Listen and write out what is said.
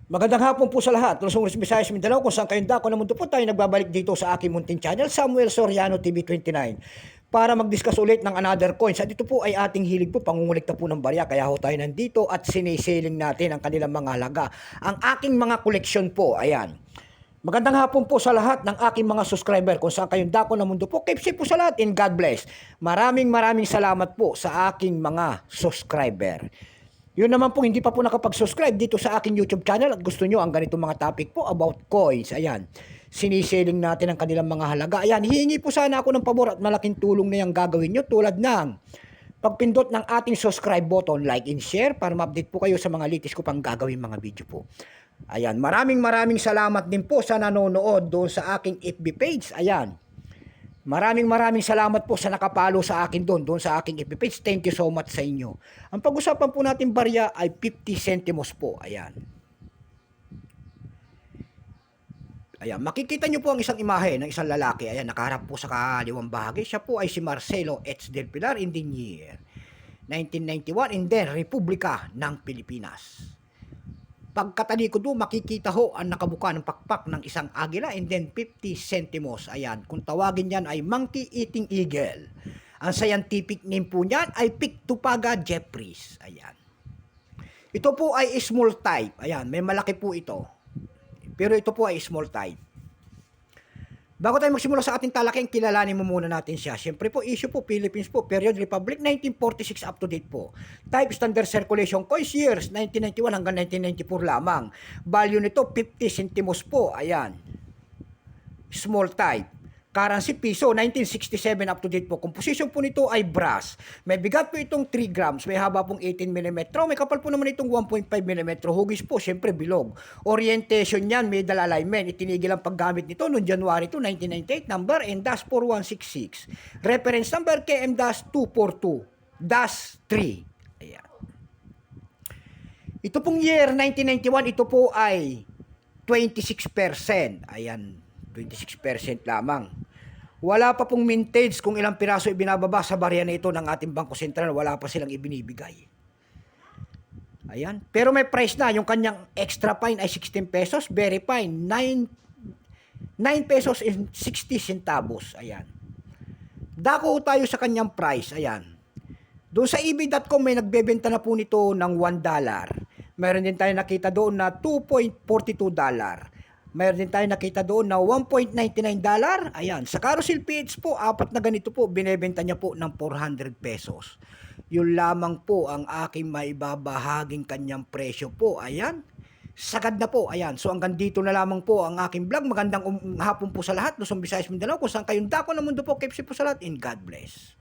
Magandang hapon po sa lahat. Luzon, Visayas, Mindanao, kung saan kayong dako na mundo po tayo nagbabalik dito sa aking munting channel, Samuel Soriano TV 29, para mag-discuss ulit ng another coins. At ito po ay ating hilig po, pangungulikta po ng barya, kaya ho tayo nandito at sinisiling natin ang kanilang mga halaga. Ang aking mga koleksyon po, ayan. Magandang hapon po sa lahat ng aking mga subscriber kung saan kayong dako na mundo po. Keep safe po sa lahat and God bless. Maraming salamat po sa aking mga subscriber. Yun naman po, hindi pa po nakapag-subscribe dito sa aking YouTube channel at gusto nyo ang ganitong mga topic po about coins. Ayan, siniseling natin ang kanilang mga halaga. Ayan, hihingi po sana ako ng pabor at malaking tulong na yung gagawin nyo tulad ng pagpindot ng ating subscribe button, like and share para ma-update po kayo sa mga latest ko pang gagawin mga video po. Ayan, maraming salamat din po sa nanonood doon sa aking FB page. Ayan. Maraming salamat po sa nakapalo sa akin doon sa aking FB page. Thank you so much sa inyo. Ang pag-usapan po natin barya ay 50 centimos po. Ayan. Ayan, makikita nyo po ang isang imahe ng isang lalaki. Ayan, nakaharap po sa kaliwang bahagi. Siya po ay si Marcelo H. Del Pilar in the year 1991 in the Republika ng Pilipinas. Pagkatalikod do, makikita ho ang nakabuka ng pakpak ng isang agila and then 50 centimos. Ayan, kung tawagin yan ay monkey eating eagle. Ang scientific name po niyan ay Pictupaga jeffreys. Ayan. Ito po ay small type. Ayan, may malaki po ito. Pero ito po ay small type. Bago tayo magsimula sa ating talakay, kilalanin mo muna natin siya. Siyempre po, issue po, Philippines po, period Republic, 1946 up to date po. Type standard circulation coins years, 1991 hanggang 1994 lamang. Value nito, 50 centimos po. Ayan. Small type. Currency piso, 1967 up to date po. Composition po nito ay brass. May bigat po itong 3 grams. May haba pong 18 mm. May kapal po naman itong 1.5 mm. Hugis po, syempre bilog. Orientation yan, middle alignment. Itinigil ang paggamit nito noong January 2, 1998. Number N-4166. Reference number KM-242-3. Ayan. Ito pong year 1991, ito po ay 26%. Ayan, 26% lamang. Wala pa pong mintage kung ilang piraso ibinababa sa barya na ito ng ating Bangko Sentral. Wala pa silang ibinibigay. Ayan. Pero may price na. Yung kanyang extra fine ay 16 pesos. Very fine, 9 pesos and 60 centavos. Ayan. Dako tayo sa kanyang price. Ayan. Doon sa ebay.com may nagbebenta na po nito ng $1. Meron din tayo nakita doon na $2.42. Mayroon din tayo nakita doon na $1.99. Ayan. Sa Carousel PH po, apat na ganito po, binebenta niya po ng 400 pesos. Yun lamang po ang aking maibabahaging kanyang presyo po. Ayan. Sagad na po. Ayan. So hanggang dito na lamang po ang aking vlog. Magandang hapon po sa lahat. Luzon, Visayas, Mindanao. Kung saan kayong dako ng mundo po, keep safe po sa lahat and God bless.